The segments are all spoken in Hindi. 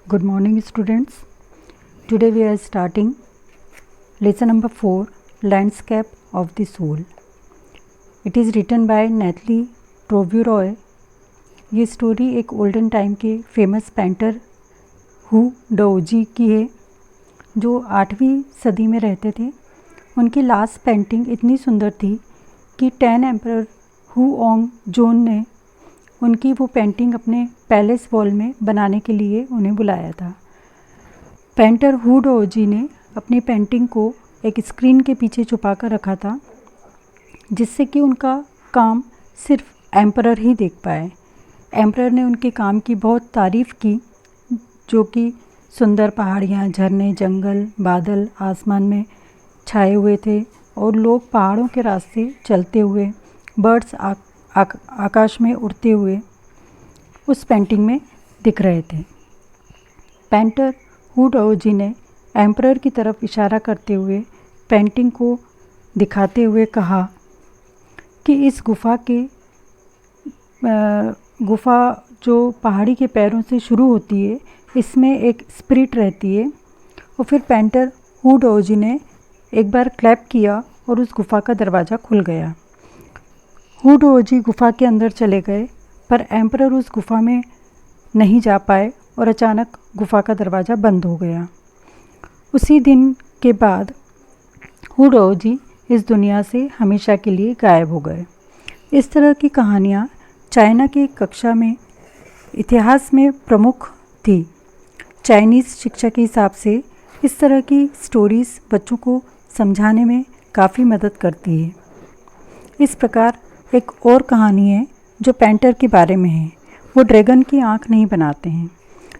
Good morning, students. Today we are starting lesson number 4, Landscape of the Soul. It is written by Natalie Trovuroy. ये स्टोरी एक ओल्डन टाइम के फेमस पेंटर हु डोजी की है जो 8वीं सदी में रहते थे। उनकी लास्ट पेंटिंग इतनी सुंदर थी कि 10 एम्परर हु ओंग जोन ने उनकी वो पेंटिंग अपने पैलेस वॉल में बनाने के लिए उन्हें बुलाया था। पेंटर हु डोजी ने अपनी पेंटिंग को एक स्क्रीन के पीछे छुपा कर रखा था जिससे कि उनका काम सिर्फ एम्परर ही देख पाए। एम्परर ने उनके काम की बहुत तारीफ़ की, जो कि सुंदर पहाड़ियाँ, झरने, जंगल, बादल आसमान में छाए हुए थे और लोग पहाड़ों के रास्ते चलते हुए, बर्ड्स आकाश में उड़ते हुए उस पेंटिंग में दिख रहे थे। पेंटर हु डोजी ने एम्परर की तरफ इशारा करते हुए पेंटिंग को दिखाते हुए कहा कि इस गुफा जो पहाड़ी के पैरों से शुरू होती है, इसमें एक स्पिरिट रहती है। और फिर पेंटर हु डोजी ने एक बार क्लैप किया और उस गुफा का दरवाज़ा खुल गया। हु डोजी गुफा के अंदर चले गए, पर एम्परर उस गुफा में नहीं जा पाए और अचानक गुफा का दरवाज़ा बंद हो गया। उसी दिन के बाद हु डोजी इस दुनिया से हमेशा के लिए गायब हो गए। इस तरह की कहानियाँ चाइना की कक्षा में इतिहास में प्रमुख थी। चाइनीज़ शिक्षा के हिसाब से इस तरह की स्टोरीज़ बच्चों को समझाने में काफ़ी मदद करती है। इस प्रकार एक और कहानी है जो पेंटर के बारे में है। वो ड्रैगन की आँख नहीं बनाते हैं।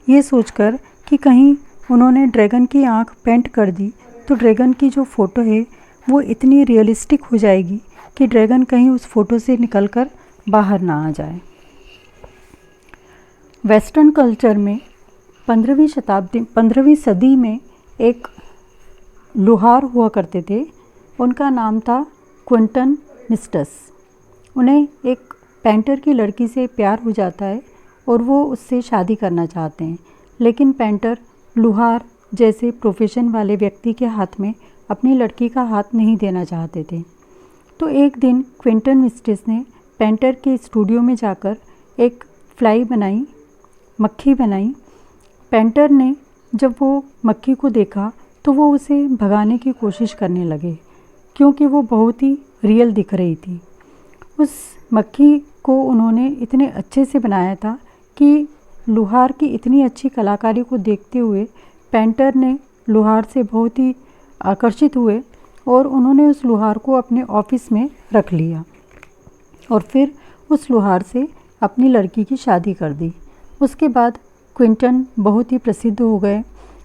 ये सोचकर कि कहीं उन्होंने ड्रैगन की आँख पेंट कर दी तो ड्रैगन की जो फ़ोटो है वो इतनी रियलिस्टिक हो जाएगी कि ड्रैगन कहीं उस फ़ोटो से निकलकर बाहर ना आ जाए। वेस्टर्न कल्चर में 15वीं सदी में एक लोहार हुआ करते थे। उनका नाम था क्विंटन मिस्टस। उन्हें एक पेंटर की लड़की से प्यार हो जाता है और वो उससे शादी करना चाहते हैं, लेकिन पेंटर लोहार जैसे प्रोफेशन वाले व्यक्ति के हाथ में अपनी लड़की का हाथ नहीं देना चाहते थे। तो एक दिन क्विंटन मिस्टस ने पेंटर के स्टूडियो में जाकर एक मक्खी बनाई। पेंटर ने जब वो मक्खी को देखा तो वो उसे भगाने की कोशिश करने लगे, क्योंकि वो बहुत ही रियल दिख रही थी। उस मक्खी को उन्होंने इतने अच्छे से बनाया था कि लोहार की इतनी अच्छी कलाकारी को देखते हुए पेंटर ने लोहार से बहुत ही आकर्षित हुए और उन्होंने उस लोहार को अपने ऑफिस में रख लिया और फिर उस लोहार से अपनी लड़की की शादी कर दी। उसके बाद क्विंटन बहुत ही प्रसिद्ध हो गए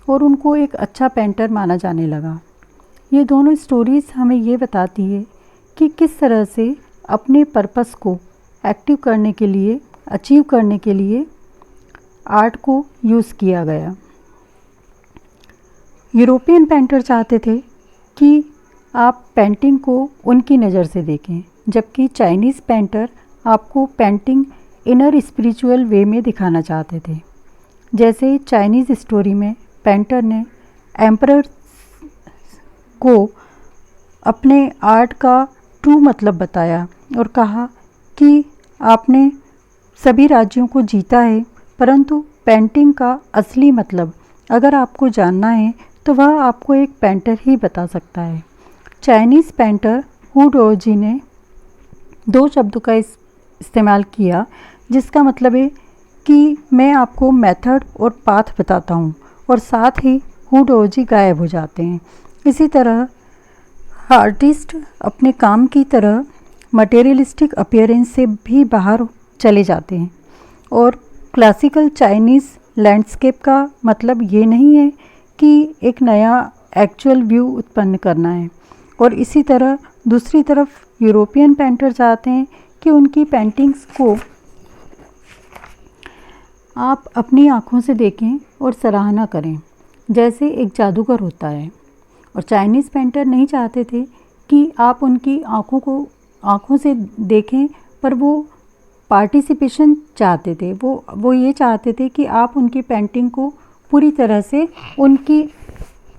और उनको एक अच्छा पेंटर माना जाने लगा। ये दोनों स्टोरीज़ हमें ये बताती है कि किस तरह से अपने पर्पस को एक्टिव करने के लिए, अचीव करने के लिए आर्ट को यूज़ किया गया। यूरोपियन पेंटर चाहते थे कि आप पेंटिंग को उनकी नज़र से देखें, जबकि चाइनीज़ पेंटर आपको पेंटिंग इनर स्पिरिचुअल वे में दिखाना चाहते थे। जैसे चाइनीज़ स्टोरी में पेंटर ने एम्परर को अपने आर्ट का ट्रू मतलब बताया और कहा कि आपने सभी राज्यों को जीता है, परंतु पेंटिंग का असली मतलब अगर आपको जानना है तो वह आपको एक पेंटर ही बता सकता है। चाइनीज़ पेंटर हु डोजी ने 2 शब्दों का इस्तेमाल किया, जिसका मतलब है कि मैं आपको मेथड और पाथ बताता हूँ, और साथ ही हु डोजी गायब हो जाते हैं। इसी तरह आर्टिस्ट अपने काम की तरह मटेरियलिस्टिक अपीयरेंस से भी बाहर चले जाते हैं। और क्लासिकल चाइनीज़ लैंडस्केप का मतलब ये नहीं है कि एक नया एक्चुअल व्यू उत्पन्न करना है। और इसी तरह दूसरी तरफ यूरोपियन पेंटर चाहते हैं कि उनकी पेंटिंग्स को आप अपनी आँखों से देखें और सराहना करें, जैसे एक जादूगर होता है। और चाइनीज़ पेंटर नहीं चाहते थे कि आप उनकी आँखों से देखें, पर वो पार्टिसिपेशन चाहते थे। वो ये चाहते थे कि आप उनकी पेंटिंग को पूरी तरह से उनकी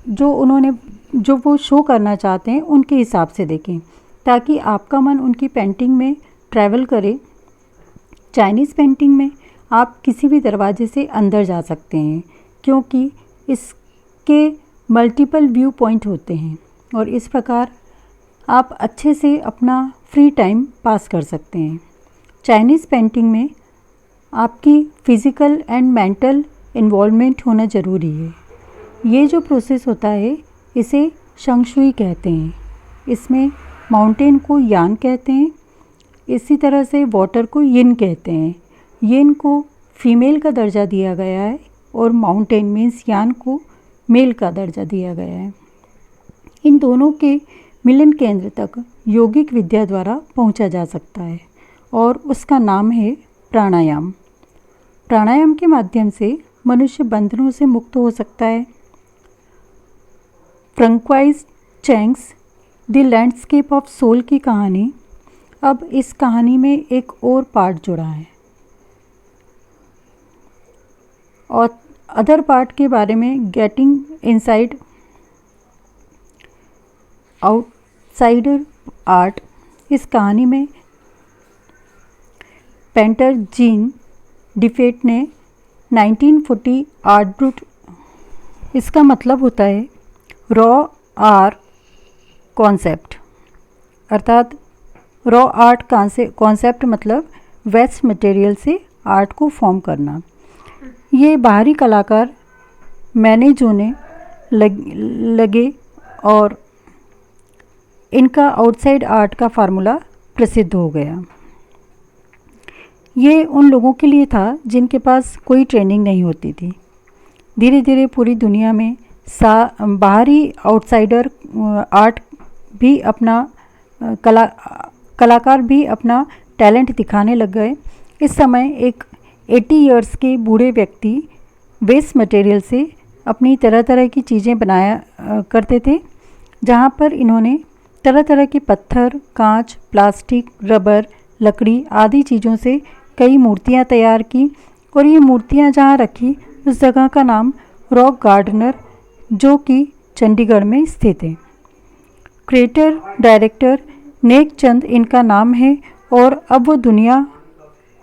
जो वो शो करना चाहते हैं उनके हिसाब से देखें, ताकि आपका मन उनकी पेंटिंग में ट्रैवल करे। चाइनीज़ पेंटिंग में आप किसी भी दरवाजे से अंदर जा सकते हैं, क्योंकि इसके मल्टीपल व्यू पॉइंट होते हैं और इस प्रकार आप अच्छे से अपना फ्री टाइम पास कर सकते हैं। चाइनीज़ पेंटिंग में आपकी फ़िज़िकल एंड मेंटल इन्वॉल्वमेंट होना ज़रूरी है। ये जो प्रोसेस होता है इसे शंगशुई कहते हैं। इसमें माउंटेन को यान कहते हैं, इसी तरह से वाटर को यिन कहते हैं। यिन को फीमेल का दर्जा दिया गया है और माउंटेन मीन्स यान को मेल का दर्जा दिया गया है। इन दोनों के मिलन केंद्र तक योगिक विद्या द्वारा पहुंचा जा सकता है और उसका नाम है प्राणायाम। प्राणायाम के माध्यम से मनुष्य बंधनों से मुक्त हो सकता है। Franchise changes the landscape of Seoul की कहानी, अब इस कहानी में एक और पार्ट जुड़ा है और अदर पार्ट के बारे में गेटिंग इनसाइड आउटसाइडर आर्ट। इस कहानी में पेंटर जीन डिफेट ने 1940 आर्ट ब्रूट, इसका मतलब होता है रॉ आर्ट कॉन्सेप्ट, अर्थात रॉ आर्ट कॉन्सेप्ट मतलब वेस्ट मटेरियल से आर्ट को फॉर्म करना। ये बाहरी कलाकार मैंने जोने लगे और इनका आउटसाइड आर्ट का फार्मूला प्रसिद्ध हो गया। ये उन लोगों के लिए था जिनके पास कोई ट्रेनिंग नहीं होती थी। धीरे धीरे पूरी दुनिया में बाहरी आउटसाइडर आर्ट भी अपना कलाकार भी अपना टैलेंट दिखाने लग गए। इस समय एक 80 इयर्स के बूढ़े व्यक्ति वेस्ट मटेरियल से अपनी तरह तरह की चीज़ें बनाया करते थे, जहाँ पर इन्होंने तरह तरह के पत्थर, कांच, प्लास्टिक, रबर, लकड़ी आदि चीज़ों से कई मूर्तियाँ तैयार की और ये मूर्तियाँ जहाँ रखी उस जगह का नाम रॉक गार्डनर, जो कि चंडीगढ़ में स्थित है। क्रिएटर डायरेक्टर नेक चंद इनका नाम है और अब वो दुनिया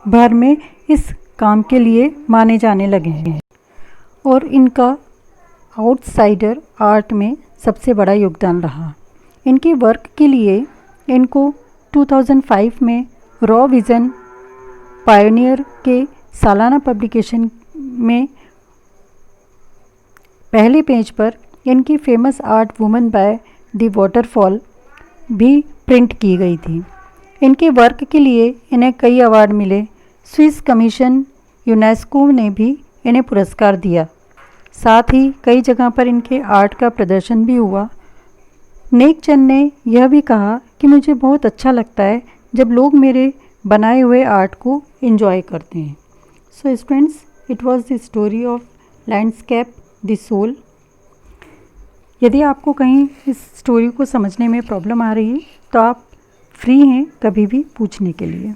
भर में इस काम के लिए माने जाने लगे हैं और इनका आउटसाइडर आर्ट में सबसे बड़ा योगदान रहा। इनके वर्क के लिए इनको 2005 में रॉ विज़न पायोनियर के सालाना पब्लिकेशन में पहले पेज पर इनकी famous art woman by the waterfall भी प्रिंट की गई थी। इनके वर्क के लिए इन्हें कई अवार्ड मिले। स्विस कमीशन यूनेस्को ने भी इन्हें पुरस्कार दिया। साथ ही कई जगह पर इनके आर्ट का प्रदर्शन भी हुआ। नेक चंद ने यह भी कहा कि मुझे बहुत अच्छा लगता है जब लोग मेरे बनाए हुए आर्ट को एंजॉय करते हैं। So students, it was the story of landscape the soul. यदि आपको कहीं इस स्टोरी को समझने में प्रॉब्लम आ रही है तो आप फ्री हैं कभी भी पूछने के लिए।